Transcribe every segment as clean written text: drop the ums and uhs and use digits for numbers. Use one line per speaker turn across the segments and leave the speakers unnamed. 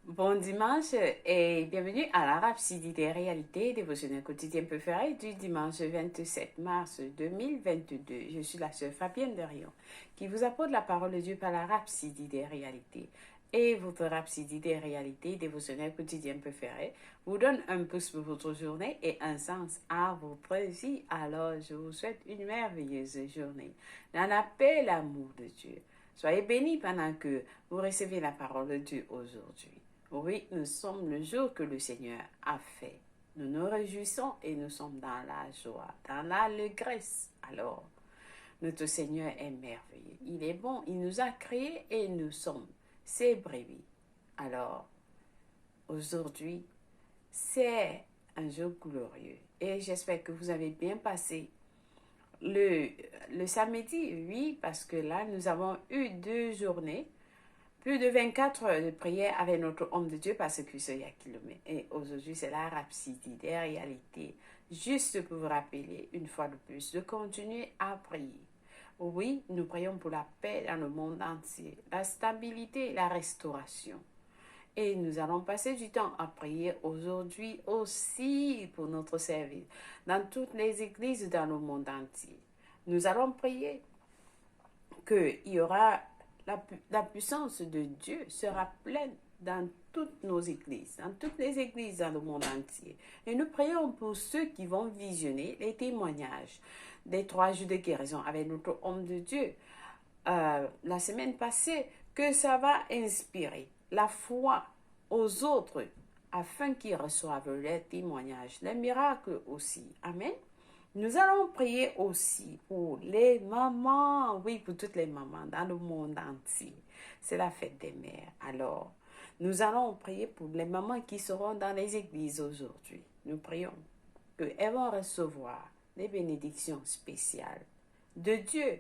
Bon dimanche et bienvenue à la Rhapsodie des réalités dévotionnel quotidien préféré du dimanche 27 mars 2022. Je suis la sœur Fabienne Derion qui vous apporte la parole de Dieu par la Rhapsodie des réalités. Et votre Rhapsodie des réalités dévotionnel quotidien préféré vous donne un pouce pour votre journée et un sens à votre vie. Alors je vous souhaite une merveilleuse journée dans la paix et l'amour de Dieu. Soyez bénis pendant que vous recevez la parole de Dieu aujourd'hui. Oui, nous sommes le jour que le Seigneur a fait. Nous nous réjouissons et nous sommes dans la joie, dans l'allégresse. Alors, notre Seigneur est merveilleux. Il est bon, il nous a créés et nous sommes ses brebis. Alors, aujourd'hui, c'est un jour glorieux et j'espère que vous avez bien passé le samedi, oui, parce que là, nous avons eu 2 journées. Plus de 24 heures de prière avec notre homme de Dieu parce que c'est Yakilomé. Et aujourd'hui, c'est la rhapsodie des réalités. Juste pour vous rappeler, une fois de plus, de continuer à prier. Oui, nous prions pour la paix dans le monde entier, la stabilité et la restauration. Et nous allons passer du temps à prier aujourd'hui aussi pour notre service dans toutes les églises dans le monde entier. Nous allons prier qu'il y aura la puissance de Dieu sera pleine dans toutes nos églises, dans toutes les églises dans le monde entier. Et nous prions pour ceux qui vont visionner les témoignages des 3 jours de guérison avec notre homme de Dieu la semaine passée, que ça va inspirer la foi aux autres afin qu'ils reçoivent les témoignages, les miracles aussi. Amen. Nous allons prier aussi pour les mamans, oui, pour toutes les mamans dans le monde entier. C'est la fête des mères. Alors, nous allons prier pour les mamans qui seront dans les églises aujourd'hui. Nous prions qu'elles vont recevoir des bénédictions spéciales de Dieu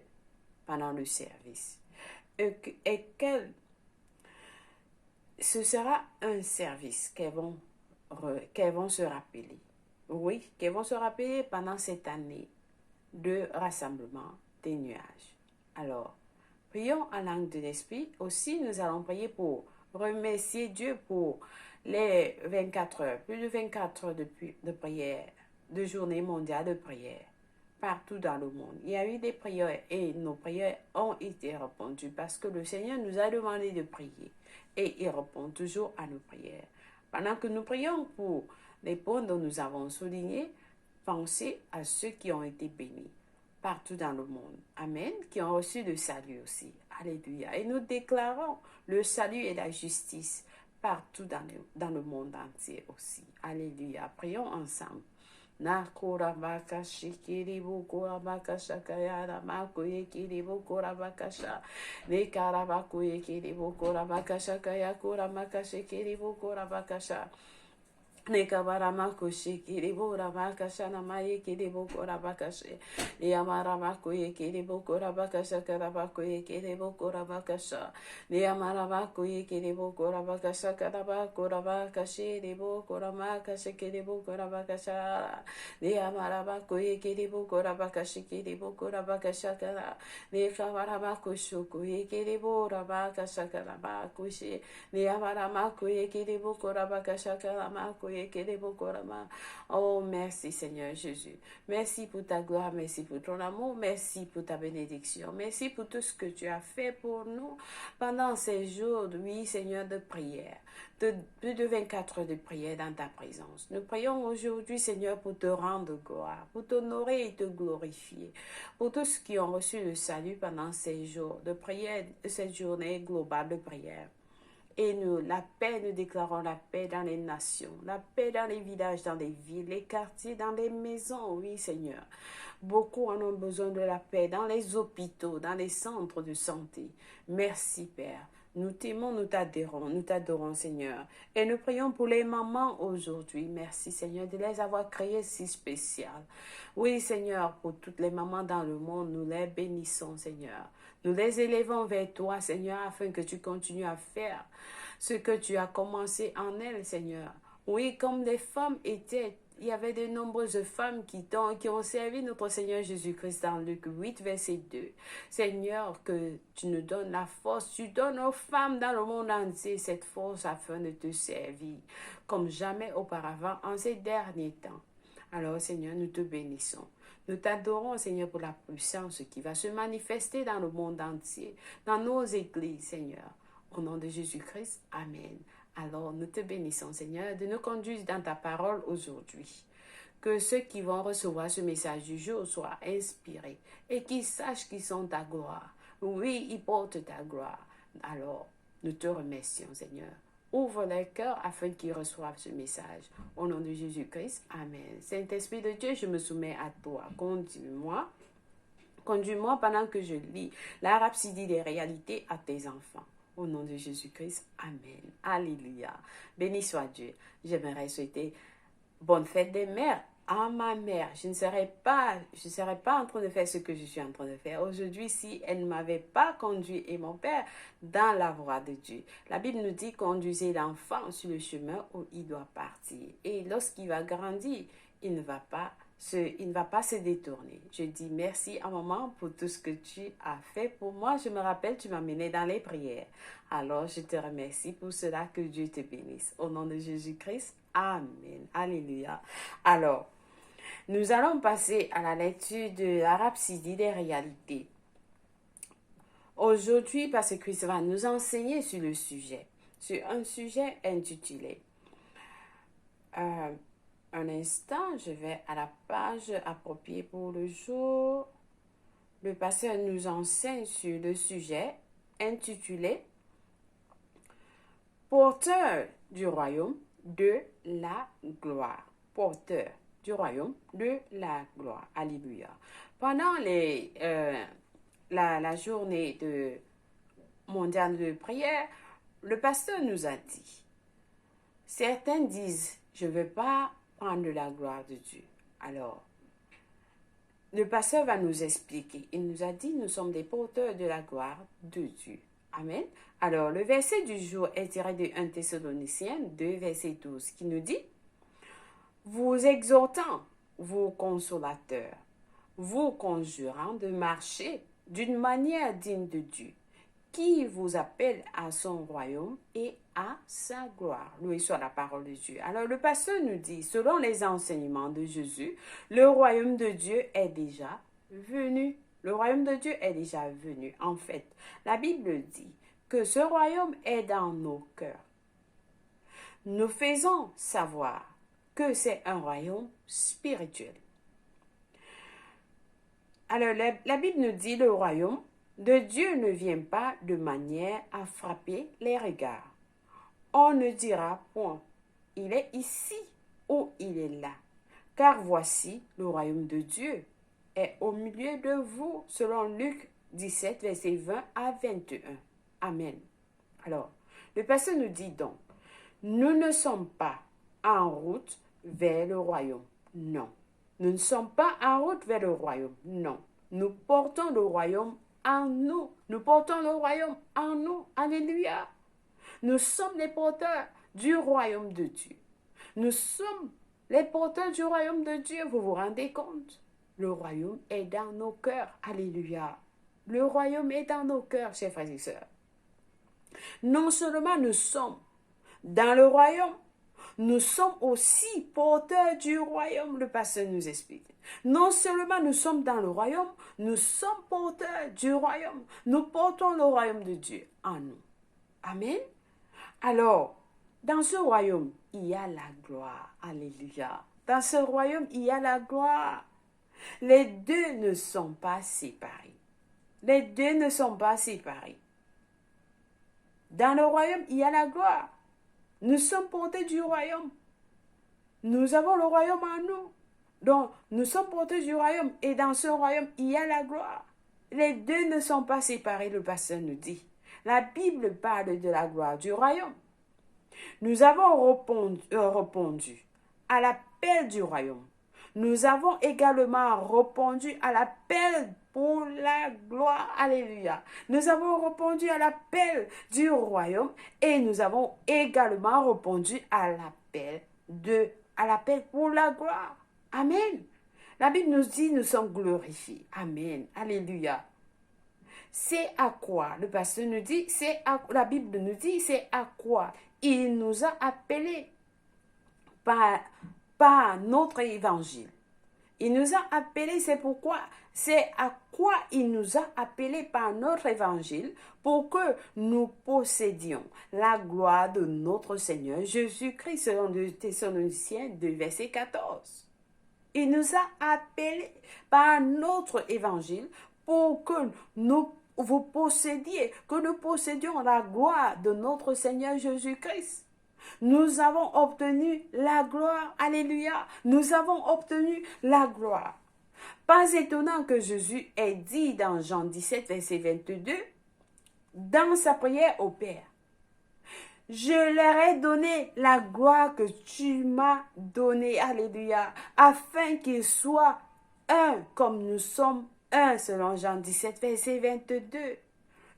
pendant le service. Et qu'elles, ce sera un service qu'elles vont se rappeler. Oui, qu'elles vont se rappeler pendant cette année de rassemblement des nuages. Alors, prions en langue de l'esprit. Aussi, nous allons prier pour remercier Dieu pour les 24 heures, plus de 24 heures de prière, de journée mondiale de prière, partout dans le monde. Il y a eu des prières et nos prières ont été répondues parce que le Seigneur nous a demandé de prier et il répond toujours à nos prières. Pendant que nous prions pour les points dont nous avons souligné, pensez à ceux qui ont été bénis partout dans le monde. Amen. Qui ont reçu le salut aussi. Alléluia. Et nous déclarons le salut et la justice partout dans le monde entier aussi. Alléluia. Prions ensemble. Nakura baka shikiri bukura baka shakayara makuye kiri bukura baka sha nekara bakuye kiri bukura baka shakaya kura maka shikiri bukura baka sha Nekabara kushi kiribu rabakasha namaye kiribu korabakashe. Niamara bakuye kiribu korabakasha karabakuye kiribu korabakasha. Niamara bakuye kiribu korabakasha karabakurabakashi ribu koramakashe kiribu korabakasha. Niamara bakuye kiribu korabakashi kiribu korabakasha kara. Nikabara bakushu kuye kiribu rabakasha karabakushi. Niamara makuye kiribu korabakasha karamakuye. Oh, merci Seigneur Jésus. Merci pour ta gloire, merci pour ton amour, merci pour ta bénédiction. Merci pour tout ce que tu as fait pour nous pendant ces jours, oui Seigneur, de prière. Plus de 24 heures de prière dans ta présence. Nous prions aujourd'hui Seigneur pour te rendre gloire, pour t'honorer et te glorifier. Pour tous ceux qui ont reçu le salut pendant ces jours de prière, cette journée globale de prière. Et nous déclarons la paix dans les nations, la paix dans les villages, dans les villes, les quartiers, dans les maisons, oui Seigneur. Beaucoup en ont besoin de la paix dans les hôpitaux, dans les centres de santé. Merci Père. Nous t'aimons, nous t'adorons Seigneur. Et nous prions pour les mamans aujourd'hui. Merci Seigneur de les avoir créées si spéciales. Oui Seigneur, pour toutes les mamans dans le monde, nous les bénissons Seigneur. Nous les élevons vers toi Seigneur afin que tu continues à faire ce que tu as commencé en elles Seigneur. Oui, comme les femmes étaient il y avait de nombreuses femmes qui ont servi notre Seigneur Jésus-Christ dans Luc 8, verset 2. Seigneur, que tu nous donnes la force, tu donnes aux femmes dans le monde entier cette force afin de te servir comme jamais auparavant en ces derniers temps. Alors, Seigneur, nous te bénissons. Nous t'adorons, Seigneur, pour la puissance qui va se manifester dans le monde entier, dans nos églises, Seigneur. Au nom de Jésus-Christ, Amen. Alors, nous te bénissons, Seigneur, de nous conduire dans ta parole aujourd'hui. Que ceux qui vont recevoir ce message du jour soient inspirés et qu'ils sachent qu'ils sont ta gloire. Oui, ils portent ta gloire. Alors, nous te remercions, Seigneur. Ouvre leur cœur afin qu'ils reçoivent ce message. Au nom de Jésus-Christ, Amen. Saint-Esprit de Dieu, je me soumets à toi. Conduis-moi. Conduis-moi pendant que je lis la rhapsodie des réalités à tes enfants. Au nom de Jésus-Christ, Amen. Alléluia. Béni soit Dieu. J'aimerais souhaiter bonne fête des mères à ma mère. Je ne serais pas en train de faire ce que je suis en train de faire aujourd'hui si elle ne m'avait pas conduit et mon père dans la voie de Dieu. La Bible nous dit conduisez l'enfant sur le chemin où il doit partir. Et lorsqu'il va grandir, il ne va pas se détourner. Je dis merci à maman pour tout ce que tu as fait pour moi. Je me rappelle, tu m'as mené dans les prières. Alors, je te remercie pour cela. Que Dieu te bénisse. Au nom de Jésus-Christ, Amen. Alléluia. Alors, nous allons passer à la lecture de la rhapsodie des réalités. Aujourd'hui, parce que Christ va nous enseigner sur le sujet, sur un sujet intitulé un instant, je vais à la page appropriée pour le jour. Le pasteur nous enseigne sur le sujet intitulé Porteur du royaume de la gloire. Porteur du royaume de la gloire. Alléluia. Pendant la journée mondiale de prière, le pasteur nous a dit, certains disent, je ne veux pas prendre la gloire de Dieu. Alors, le pasteur va nous expliquer. Il nous a dit, nous sommes des porteurs de la gloire de Dieu. Amen. Alors, le verset du jour est tiré de 1 Thessaloniciens 2, verset 12, qui nous dit, vous exhortant, vous consolateurs, vous conjurant de marcher d'une manière digne de Dieu, qui vous appelle à son royaume et à sa gloire. Loué soit la parole de Dieu. Alors le pasteur nous dit, selon les enseignements de Jésus, le royaume de Dieu est déjà venu. Le royaume de Dieu est déjà venu. En fait, la Bible dit que ce royaume est dans nos cœurs. Nous faisons savoir que c'est un royaume spirituel. Alors la Bible nous dit le royaume de Dieu ne vient pas de manière à frapper les regards. On ne dira point, il est ici ou il est là. Car voici, le royaume de Dieu est au milieu de vous, selon Luc 17, verset 20 à 21. Amen. Alors, le pasteur nous dit donc, nous ne sommes pas en route vers le royaume. Non. Nous ne sommes pas en route vers le royaume. Non. Nous portons le royaume en nous. Nous portons le royaume en nous. Alléluia. Nous sommes les porteurs du royaume de Dieu. Nous sommes les porteurs du royaume de Dieu. Vous vous rendez compte? Le royaume est dans nos cœurs. Alléluia. Le royaume est dans nos cœurs, chers frères et sœurs. Non seulement nous sommes dans le royaume, nous sommes aussi porteurs du royaume, le pasteur nous explique. Non seulement nous sommes dans le royaume, nous sommes porteurs du royaume. Nous portons le royaume de Dieu en nous. Amen. Alors, dans ce royaume, il y a la gloire. Alléluia. Dans ce royaume, il y a la gloire. Les deux ne sont pas séparés. Les deux ne sont pas séparés. Dans le royaume, il y a la gloire. Nous sommes portés du royaume. Nous avons le royaume en nous. Donc, nous sommes portés du royaume. Et dans ce royaume, il y a la gloire. Les deux ne sont pas séparés, le pasteur nous dit. La Bible parle de la gloire du royaume. Nous avons répondu à l'appel du royaume. Nous avons également répondu à l'appel pour la gloire. Alléluia. Nous avons répondu à l'appel du royaume et nous avons également répondu à l'appel de à l'appel pour la gloire. Amen. La Bible nous dit, nous sommes glorifiés. Amen. Alléluia. C'est à quoi, le pasteur nous dit, la Bible nous dit, c'est à quoi il nous a appelés par notre évangile. Il nous a appelés, c'est à quoi il nous a appelés par notre évangile pour que nous possédions la gloire de notre Seigneur Jésus-Christ, selon 2 Thessaloniciens 2, verset 14. Il nous a appelés par notre évangile pour que nous possédions la gloire de notre Seigneur Jésus-Christ. Nous avons obtenu la gloire. Alléluia. Nous avons obtenu la gloire. Pas étonnant que Jésus ait dit dans Jean 17, verset 22, dans sa prière au Père, « Je leur ai donné la gloire que tu m'as donnée, alléluia, afin qu'ils soient un comme nous sommes un, selon Jean 17, verset 22.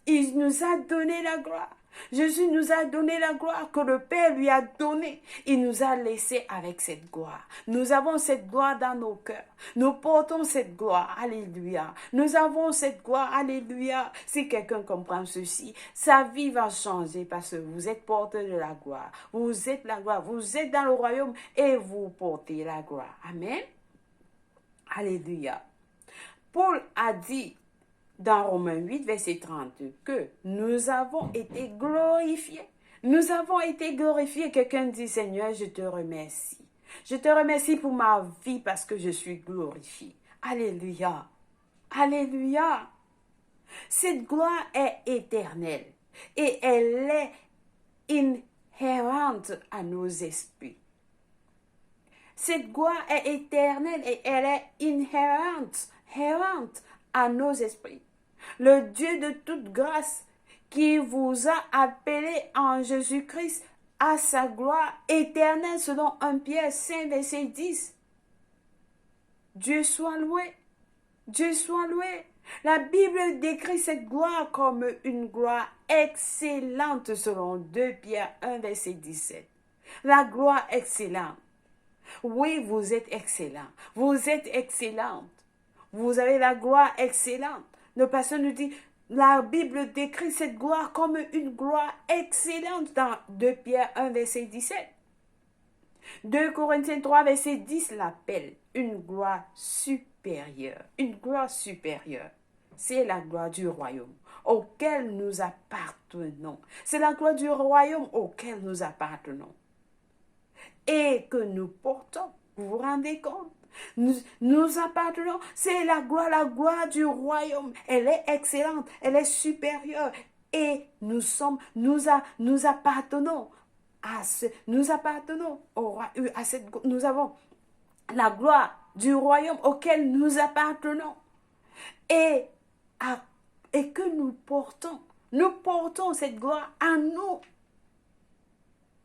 Il nous a donné la gloire. Jésus nous a donné la gloire que le Père lui a donnée. Il nous a laissé avec cette gloire. Nous avons cette gloire dans nos cœurs. Nous portons cette gloire. Alléluia. Nous avons cette gloire. Alléluia. Si quelqu'un comprend ceci, sa vie va changer parce que vous êtes porteur de la gloire. Vous êtes la gloire. Vous êtes dans le royaume et vous portez la gloire. Amen. Alléluia. Paul a dit dans Romains 8, verset 30, que nous avons été glorifiés. Nous avons été glorifiés. Quelqu'un dit, Seigneur, je te remercie. Je te remercie pour ma vie parce que je suis glorifié. Alléluia. Alléluia. Cette gloire est éternelle et elle est inhérente à nos esprits. Cette gloire est éternelle et elle est inhérente à nos esprits. Le Dieu de toute grâce qui vous a appelé en Jésus-Christ à sa gloire éternelle selon 1 Pierre 5, verset 10. Dieu soit loué. Dieu soit loué. La Bible décrit cette gloire comme une gloire excellente selon 2 Pierre 1, verset 17. La gloire excellente. Oui, vous êtes excellent. Vous êtes excellente. Vous avez la gloire excellente. Le pasteur nous dit, la Bible décrit cette gloire comme une gloire excellente dans 2 Pierre 1, verset 17. 2 Corinthiens 3, verset 10 l'appelle une gloire supérieure. Une gloire supérieure. C'est la gloire du royaume auquel nous appartenons. C'est la gloire du royaume auquel nous appartenons. Et que nous portons. Vous vous rendez compte? Nous appartenons, c'est la gloire du royaume. Elle est excellente, elle est supérieure. Et nous appartenons à nous avons la gloire du royaume auquel nous appartenons. Et que nous portons cette gloire en nous.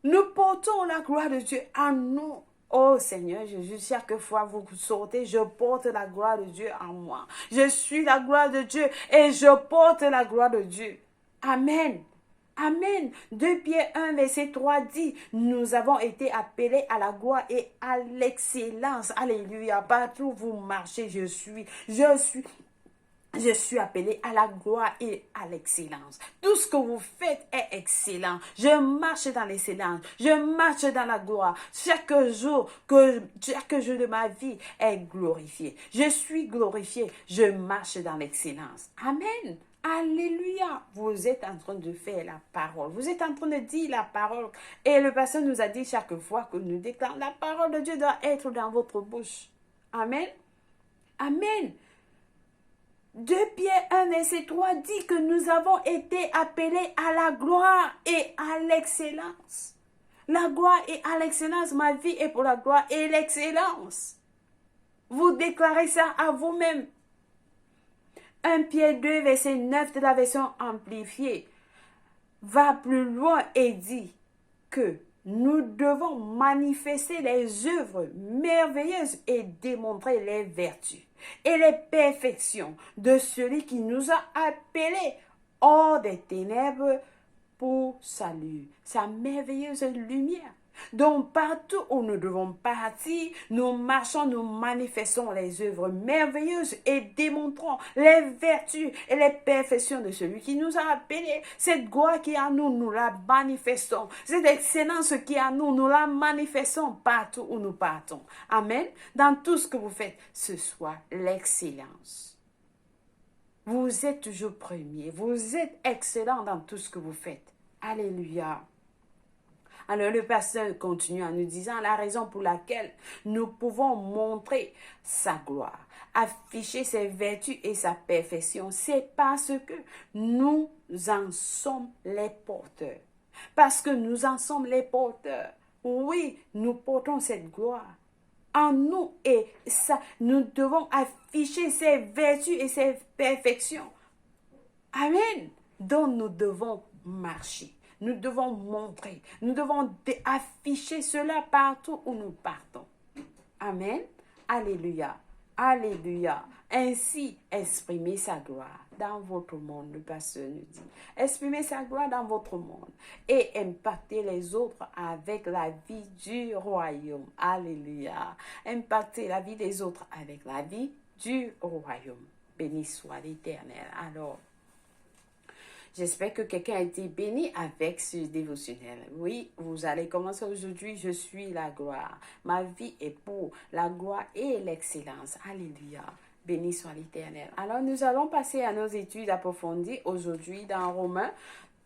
Nous portons la gloire de Dieu en nous. Oh Seigneur Jésus, chaque fois vous sortez, je porte la gloire de Dieu en moi. Je suis la gloire de Dieu et je porte la gloire de Dieu. Amen. Amen. 2 Pierre 1, verset 3 dit, nous avons été appelés à la gloire et à l'excellence. Alléluia. Partout où vous marchez, je suis appelé à la gloire et à l'excellence. Tout ce que vous faites est excellent. Je marche dans l'excellence. Je marche dans la gloire. Chaque jour de ma vie est glorifié. Je suis glorifié. Je marche dans l'excellence. Amen. Alléluia. Vous êtes en train de faire la parole. Vous êtes en train de dire la parole. Et le pasteur nous a dit chaque fois que nous déclarons, la parole de Dieu doit être dans votre bouche. Amen. Amen. 2 Pierre 1, verset 3 dit que nous avons été appelés à la gloire et à l'excellence. La gloire et à l'excellence, ma vie est pour la gloire et l'excellence. Vous déclarez ça à vous-même. 1 Pierre 2, verset 9 de la version amplifiée va plus loin et dit que nous devons manifester les œuvres merveilleuses et démontrer les vertus et les perfections de celui qui nous a appelés hors des ténèbres pour salut. Sa merveilleuse lumière. Donc, partout où nous devons partir, nous marchons, nous manifestons les œuvres merveilleuses et démontrons les vertus et les perfections de celui qui nous a appelés. Cette gloire qui est en nous, nous la manifestons. Cette excellence qui est en nous, nous la manifestons partout où nous partons. Amen. Dans tout ce que vous faites, ce soit l'excellence. Vous êtes toujours premier. Vous êtes excellent dans tout ce que vous faites. Alléluia. Alors le pasteur continue en nous disant la raison pour laquelle nous pouvons montrer sa gloire, afficher ses vertus et sa perfection, c'est parce que nous en sommes les porteurs. Parce que nous en sommes les porteurs. Oui, nous portons cette gloire en nous et ça, nous devons afficher ses vertus et ses perfections. Amen. Donc nous devons marcher. Nous devons montrer, nous devons afficher cela partout où nous partons. Amen. Alléluia. Alléluia. Ainsi, exprimez sa gloire dans votre monde, le pasteur nous dit. Exprimez sa gloire dans votre monde et impactez les autres avec la vie du royaume. Alléluia. Impactez la vie des autres avec la vie du royaume. Béni soit l'Éternel. Alors, j'espère que quelqu'un a été béni avec ce dévotionnel. Oui, vous allez commencer aujourd'hui. Je suis la gloire. Ma vie est pour la gloire et l'excellence. Alléluia. Béni soit l'Éternel. Alors, nous allons passer à nos études approfondies aujourd'hui dans Romains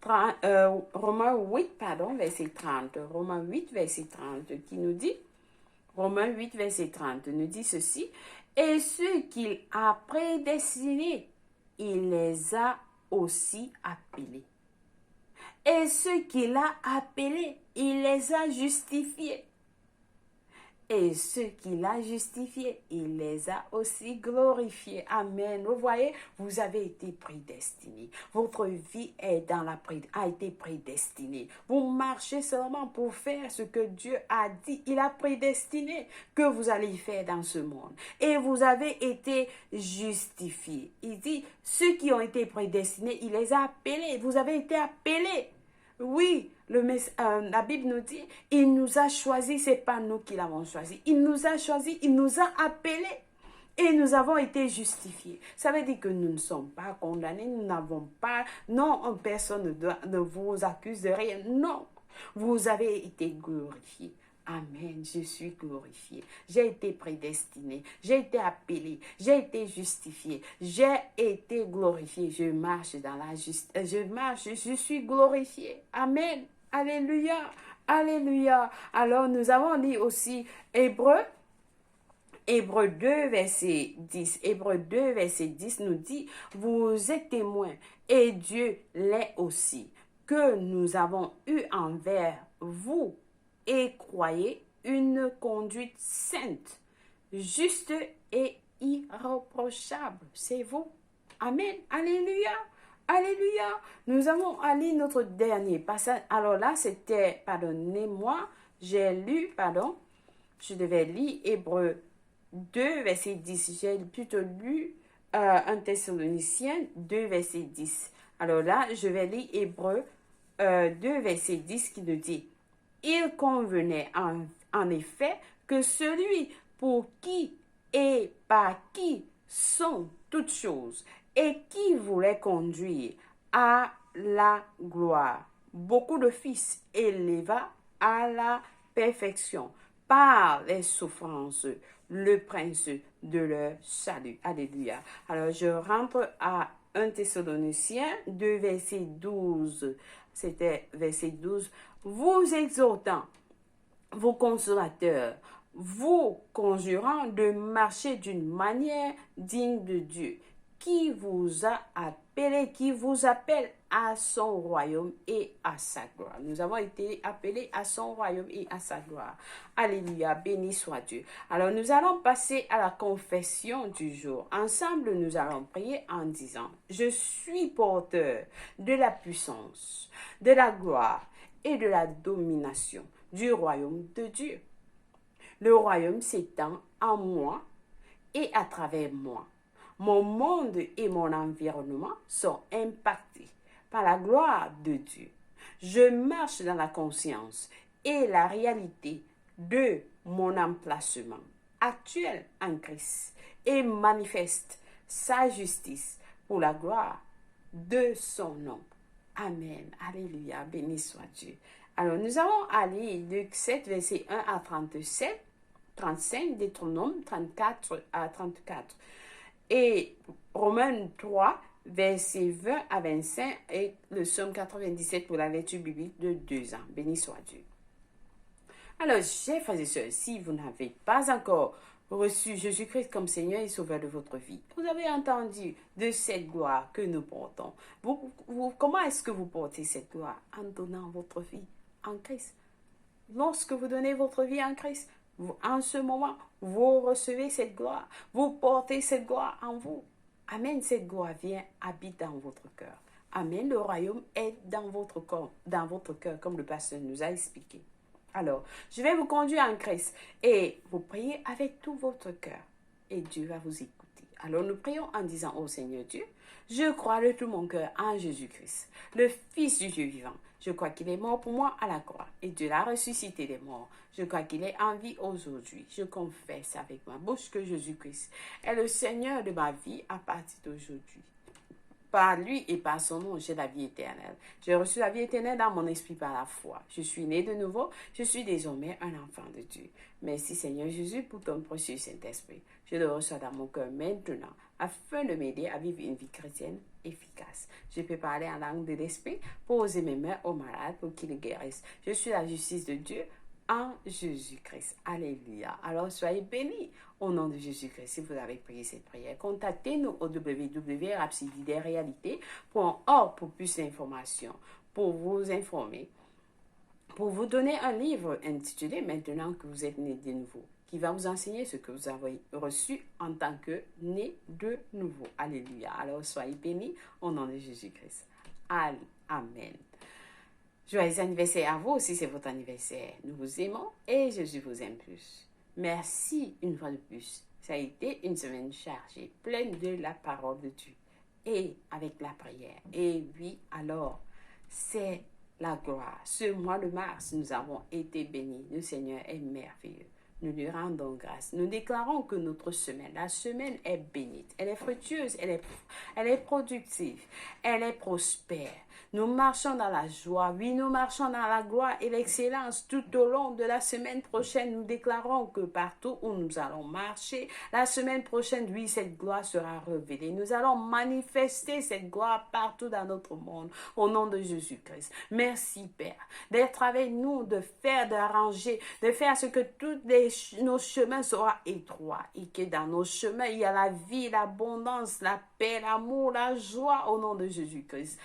8, verset 30. Romains 8, verset 30, qui nous dit, Romains 8, verset 30, nous dit ceci. Et ceux qu'il a prédestinés, il les a aussi appelés. Et ceux qu'il a appelés, il les a justifiés. Et ceux qu'il a justifiés, il les a aussi glorifiés. Amen. Vous voyez, vous avez été prédestinés. Votre vie a été prédestinée. Vous marchez seulement pour faire ce que Dieu a dit. Il a prédestiné que vous allez faire dans ce monde. Et vous avez été justifiés. Il dit, ceux qui ont été prédestinés, il les a appelés. Vous avez été appelés. Oui, la Bible nous dit, il nous a choisis, c'est pas nous qui l'avons choisi. Il nous a choisis, il nous a appelés et nous avons été justifiés. Ça veut dire que nous ne sommes pas condamnés, nous n'avons pas, non, personne ne vous accuse de rien, non. Vous avez été glorifiés. Amen, je suis glorifié. J'ai été prédestiné, j'ai été appelé, j'ai été justifié, j'ai été glorifié. Je marche dans la justice, je suis glorifié. Amen, alléluia, alléluia. Alors nous avons lu aussi Hébreux 2, verset 10. Hébreux 2, verset 10 nous dit, vous êtes témoins, et Dieu l'est aussi, que nous avons eu envers vous et croyez une conduite sainte, juste et irréprochable. C'est vous. Amen. Alléluia. Alléluia. Nous avons lu notre dernier passage. Alors là, c'était, pardonnez-moi, je devais lire Hébreux 2, verset 10. J'ai plutôt lu 1 Thessaloniciens 2, verset 10. Alors là, je vais lire Hébreux 2, verset 10 qui nous dit, il convenait en effet que celui pour qui et par qui sont toutes choses et qui voulait conduire à la gloire beaucoup de fils éleva à la perfection par les souffrances le prince de leur salut. Alléluia. Alors je rentre à 1 Thessaloniciens 2 verset 12. C'était verset 12. Vous exhortant, vos consolateurs, vous conjurant de marcher d'une manière digne de Dieu, qui vous a appelé, qui vous appelle à son royaume et à sa gloire. Nous avons été appelés à son royaume et à sa gloire. Alléluia, béni soit Dieu. Alors nous allons passer à la confession du jour. Ensemble, nous allons prier en disant, je suis porteur de la puissance, de la gloire et de la domination du royaume de Dieu. Le royaume s'étend en moi et à travers moi. Mon monde et mon environnement sont impactés par la gloire de Dieu. Je marche dans la conscience et la réalité de mon emplacement actuel en Christ et manifeste sa justice pour la gloire de son nom. Amen. Alléluia. Béni soit Dieu. Alors, nous allons aller Luc 7, versets 1 à 37, 35, Deutéronome 34 à 34. Et Romains 3, versets 20 à 25 et le psaume 97 pour la lecture biblique de 2 ans. Béni soit Dieu. Alors, chers frères et sœurs, si vous n'avez pas encore reçu Jésus-Christ comme Seigneur et Sauveur de votre vie, vous avez entendu de cette gloire que nous portons. Comment est-ce que vous portez cette gloire? En donnant votre vie en Christ. Lorsque vous donnez votre vie en Christ, en ce moment, vous recevez cette gloire. Vous portez cette gloire en vous. Amen, cette gloire vient, habite dans votre cœur. Amen, le royaume est dans votre cœur, comme le pasteur nous a expliqué. Alors, je vais vous conduire en Christ et vous priez avec tout votre cœur et Dieu va vous écouter. Alors, nous prions en disant, ô Seigneur Dieu, je crois de tout mon cœur en Jésus-Christ, le Fils du Dieu vivant. Je crois qu'il est mort pour moi à la croix et Dieu l'a ressuscité des morts. Je crois qu'il est en vie aujourd'hui. Je confesse avec ma bouche que Jésus-Christ est le Seigneur de ma vie à partir d'aujourd'hui. Par lui et par son nom, j'ai la vie éternelle. J'ai reçu la vie éternelle dans mon esprit par la foi. Je suis né de nouveau. Je suis désormais un enfant de Dieu. Merci Seigneur Jésus pour ton précieux Saint-Esprit. Je le reçois dans mon cœur maintenant afin de m'aider à vivre une vie chrétienne efficace. Je peux parler en langue de l'esprit, poser mes mains aux malades pour qu'ils guérissent. Je suis la justice de Dieu en Jésus-Christ. Alléluia. Alors soyez bénis au nom de Jésus-Christ. Si vous avez prié cette prière, contactez-nous au www.rhapsodidesrealités.org pour plus d'informations, pour vous informer, pour vous donner un livre intitulé Maintenant que vous êtes né de nouveau, qui va vous enseigner ce que vous avez reçu en tant que né de nouveau. Alléluia. Alors soyez bénis au nom de Jésus-Christ. Amen. Joyeux anniversaire à vous si c'est votre anniversaire. Nous vous aimons et Jésus vous aime plus. Merci une fois de plus. Ça a été une semaine chargée, pleine de la parole de Dieu et avec la prière. Et oui, alors, c'est la gloire. Ce mois de mars, nous avons été bénis. Le Seigneur est merveilleux. Nous lui rendons grâce. Nous déclarons que notre semaine, la semaine est bénite. Elle est fructueuse, elle est productive, elle est prospère. Nous marchons dans la joie. Oui, nous marchons dans la gloire et l'excellence tout au long de la semaine prochaine. Nous déclarons que partout où nous allons marcher, la semaine prochaine, oui, cette gloire sera révélée. Nous allons manifester cette gloire partout dans notre monde au nom de Jésus-Christ. Merci, Père, d'être avec nous, d'arranger, de faire ce que tous nos chemins soient étroits et que dans nos chemins, il y a la vie, l'abondance, la paix, l'amour, la joie au nom de Jésus-Christ.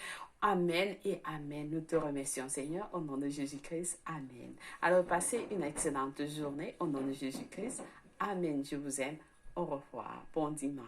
Amen et Amen. Nous te remercions, Seigneur, au nom de Jésus-Christ. Amen. Alors, passez une excellente journée au nom de Jésus-Christ. Amen. Je vous aime. Au revoir. Bon dimanche.